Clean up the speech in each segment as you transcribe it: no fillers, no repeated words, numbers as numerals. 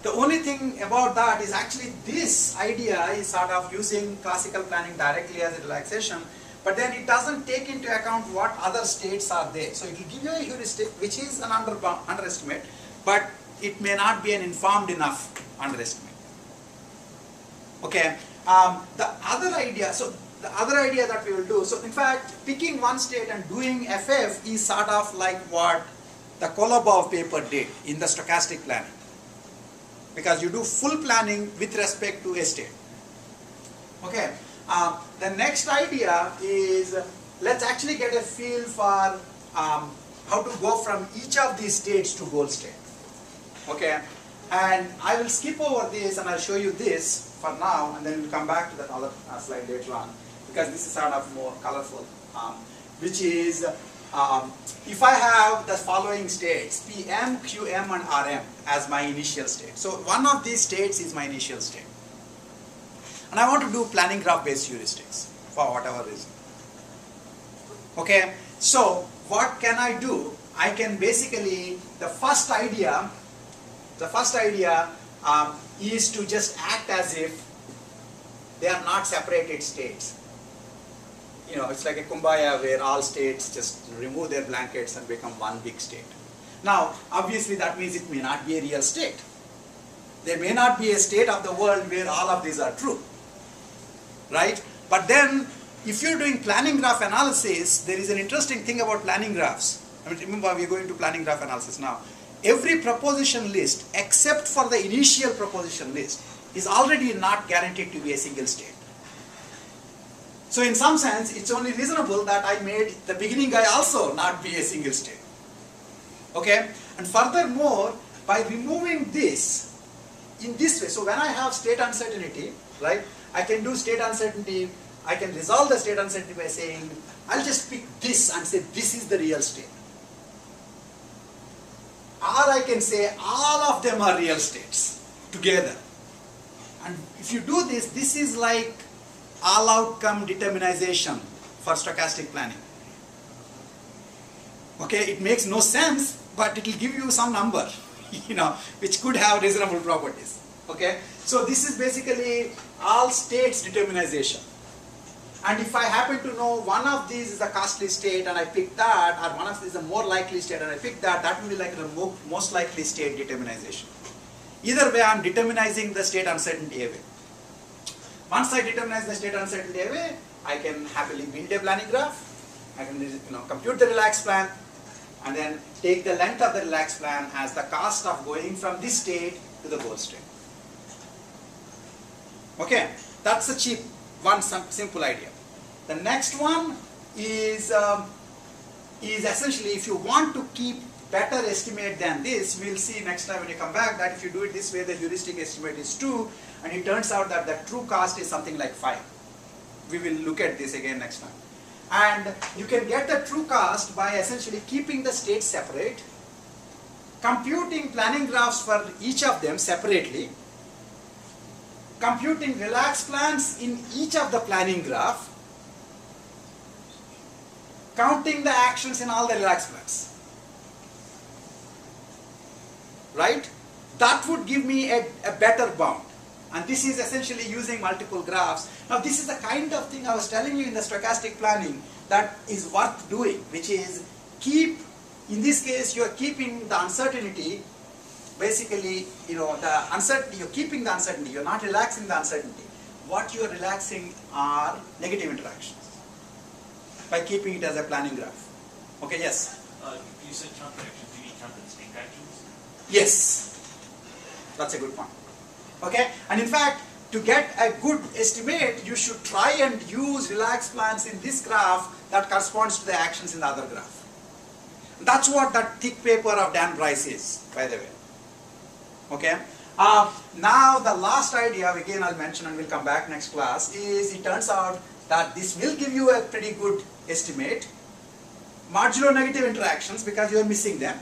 The only thing about that is actually this idea is sort of using classical planning directly as a relaxation, but then it doesn't take into account what other states are there. So it will give you a heuristic which is an underestimate, but it may not be an informed enough underestimate. Okay. The other idea that we will do, so in fact picking one state and doing FF is sort of like what the Kolobov paper did in the stochastic planning, because you do full planning with respect to a state. Okay. The next idea is, let's actually get a feel for how to go from each of these states to goal state. Okay, and I will skip over this and I'll show you this for now, and then we'll come back to that other slide later on, because this is sort of more colorful, which is if I have the following states, PM, QM and RM as my initial state. So one of these states is my initial state. And I want to do planning graph based heuristics for whatever reason. Okay, so what can I do? I can basically, the first idea is to just act as if they are not separated states. You know, it's like a kumbaya where all states just remove their blankets and become one big state. Now, obviously that means it may not be a real state. There may not be a state of the world where all of these are true. Right? But then, if you're doing planning graph analysis, there is an interesting thing about planning graphs. I mean, remember, we're going to planning graph analysis now. Every proposition list, except for the initial proposition list, is already not guaranteed to be a single state. So in some sense, it's only reasonable that I made the beginning guy also not be a single state. Okay? And furthermore, by removing this in this way, so when I have state uncertainty, right, I can do state uncertainty, I can resolve the state uncertainty by saying, I'll just pick this and say this is the real state. Or I can say all of them are real states together. And if you do this, this is like all outcome determinization for stochastic planning. Okay, it makes no sense, but it will give you some number, you know, which could have reasonable properties. Okay, so this is basically all states determinization. And if I happen to know one of these is a costly state and I pick that, or one of these is a more likely state and I pick that, that will be like the most likely state determinization. Either way, I am determinizing the state uncertainty away. Once I determinize the state uncertainty away, I can happily build a planning graph. I can, you know, compute the relaxed plan, and then take the length of the relaxed plan as the cost of going from this state to the goal state. Okay, that's a cheap one, simple idea. The next one is essentially, if you want to keep better estimate than this, we'll see next time when you come back that if you do it this way, the heuristic estimate is 2, and it turns out that the true cost is something like 5. We will look at this again next time. And you can get the true cost by essentially keeping the states separate, computing planning graphs for each of them separately, computing relaxed plans in each of the planning graph, counting the actions in all the relaxed plans. Right? That would give me a better bound. And this is essentially using multiple graphs. Now this is the kind of thing I was telling you in the stochastic planning that is worth doing, which is keep, in this case you are keeping the uncertainty, basically, you know, the uncertainty, you're keeping the uncertainty, you're not relaxing the uncertainty. What you are relaxing are negative interactions by keeping it as a planning graph. Okay, yes? You said counter actions, do you mean counter distinct actions? Yes, that's a good point. Okay, and in fact, to get a good estimate, you should try and use relaxed plans in this graph that corresponds to the actions in the other graph. That's what that thick paper of Dan Bryce is, by the way. Okay, now the last idea, again I'll mention and we'll come back next class, is it turns out that this will give you a pretty good estimate, modulo negative interactions because you are missing them.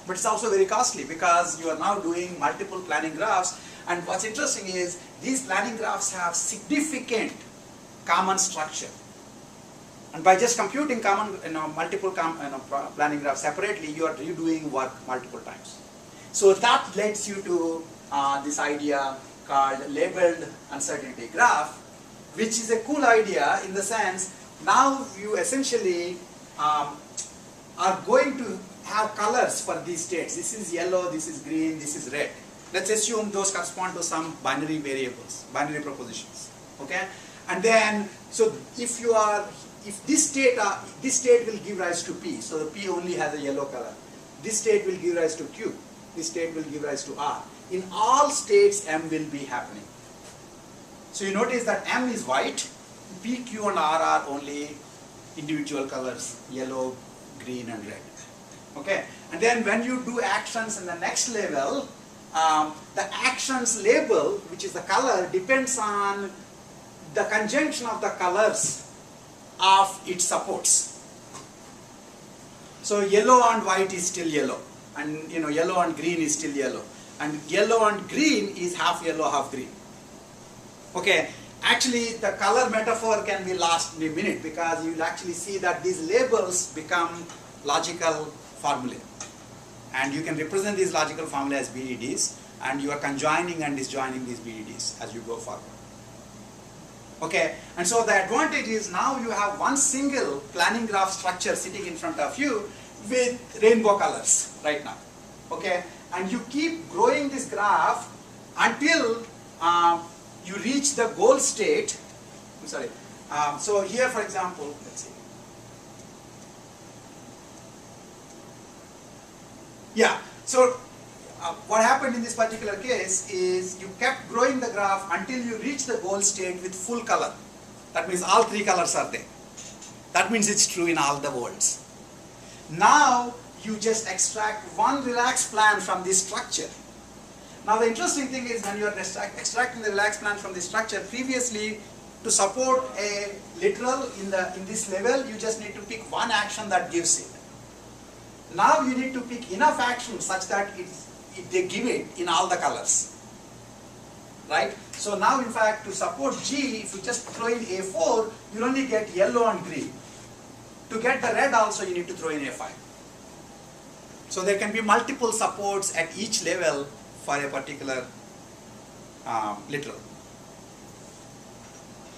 But it's also very costly because you are now doing multiple planning graphs, and what's interesting is these planning graphs have significant common structure. And by just computing common, multiple planning graphs separately, you are redoing work multiple times. So that leads you to this idea called labeled uncertainty graph, which is a cool idea in the sense now you essentially are going to have colors for these states. This is yellow, this is green, this is red. Let's assume those correspond to some binary variables, binary propositions. Okay, and then so if this state will give rise to P, so the P only has a yellow color. This state will give rise to Q. This state will give rise to R. In all states, M will be happening. So you notice that M is white, P, Q, and R are only individual colors, yellow, green, and red. Okay, and then when you do actions in the next level, the actions label, which is the color, depends on the conjunction of the colors of its supports. So yellow and white is still yellow, and yellow and green is still yellow, and yellow and green is half yellow, half green. Okay, actually the color metaphor can be lost in a minute because you will actually see that these labels become logical formulae, and you can represent these logical formulae as BDDs, and you are conjoining and disjoining these BDDs as you go forward. Okay, and so the advantage is now you have one single planning graph structure sitting in front of you with rainbow colors right now. Okay, and you keep growing this graph until you reach the goal state. I'm sorry. So here, for example, let's see. Yeah. So what happened in this particular case is you kept growing the graph until you reach the goal state with full color. That means all three colors are there. That means it's true in all the worlds. Now you just extract one relaxed plan from this structure. Now the interesting thing is when you are extracting the relaxed plan from this structure, previously to support a literal in this level, you just need to pick one action that gives it. Now you need to pick enough actions such that they give it in all the colors, right? So now in fact to support G, if you just throw in A4, you only get yellow and green. To get the red also you need to throw in A5. So there can be multiple supports at each level for a particular literal.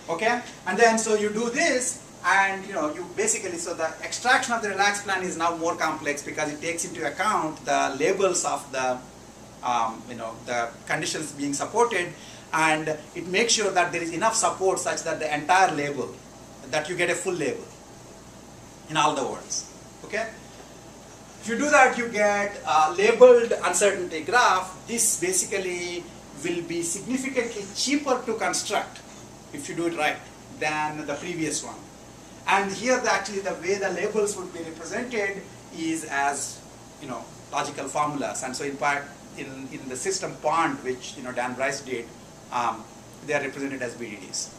Okay, and then so you do this, and you basically, so the extraction of the relaxed plan is now more complex because it takes into account the labels of the the conditions being supported, and it makes sure that there is enough support such that the entire label, that you get a full label in all the words. Okay, if you do that, you get labeled uncertainty graph. This basically will be significantly cheaper to construct if you do it right than the previous one. And here actually the way the labels would be represented is as logical formulas. And so in part in the system pond, which Dan Bryce did, they are represented as BDDs.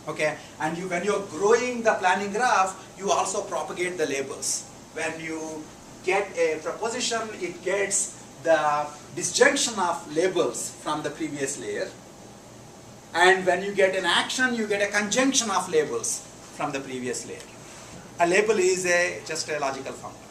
Okay, and when you're growing the planning graph, you also propagate the labels. When you get a proposition, it gets the disjunction of labels from the previous layer. And when you get an action, you get a conjunction of labels from the previous layer. A label is just a logical formula.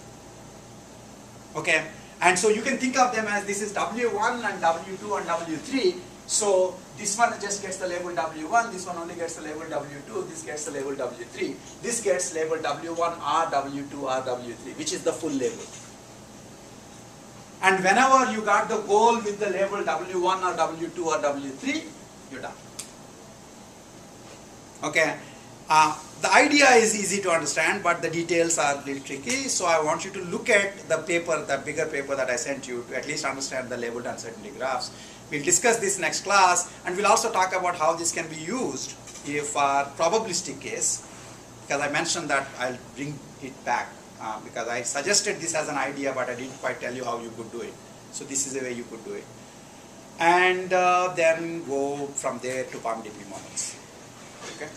Okay, and so you can think of them as this is W1 and W2 and W3. So this one just gets the label W1, this one only gets the label W2, this gets the label W3, this gets labeled W1 or W2 or W3, which is the full label. And whenever you got the goal with the label W1 or W2 or W3, you're done. Okay, the idea is easy to understand, but the details are a little tricky. So I want you to look at the paper, the bigger paper that I sent you, to at least understand the labeled uncertainty graphs. We'll discuss this next class, and we'll also talk about how this can be used if our probabilistic case, because I mentioned that I'll bring it back because I suggested this as an idea, but I didn't quite tell you how you could do it. So this is a way you could do it. And then go from there to PALM-DP models. Okay.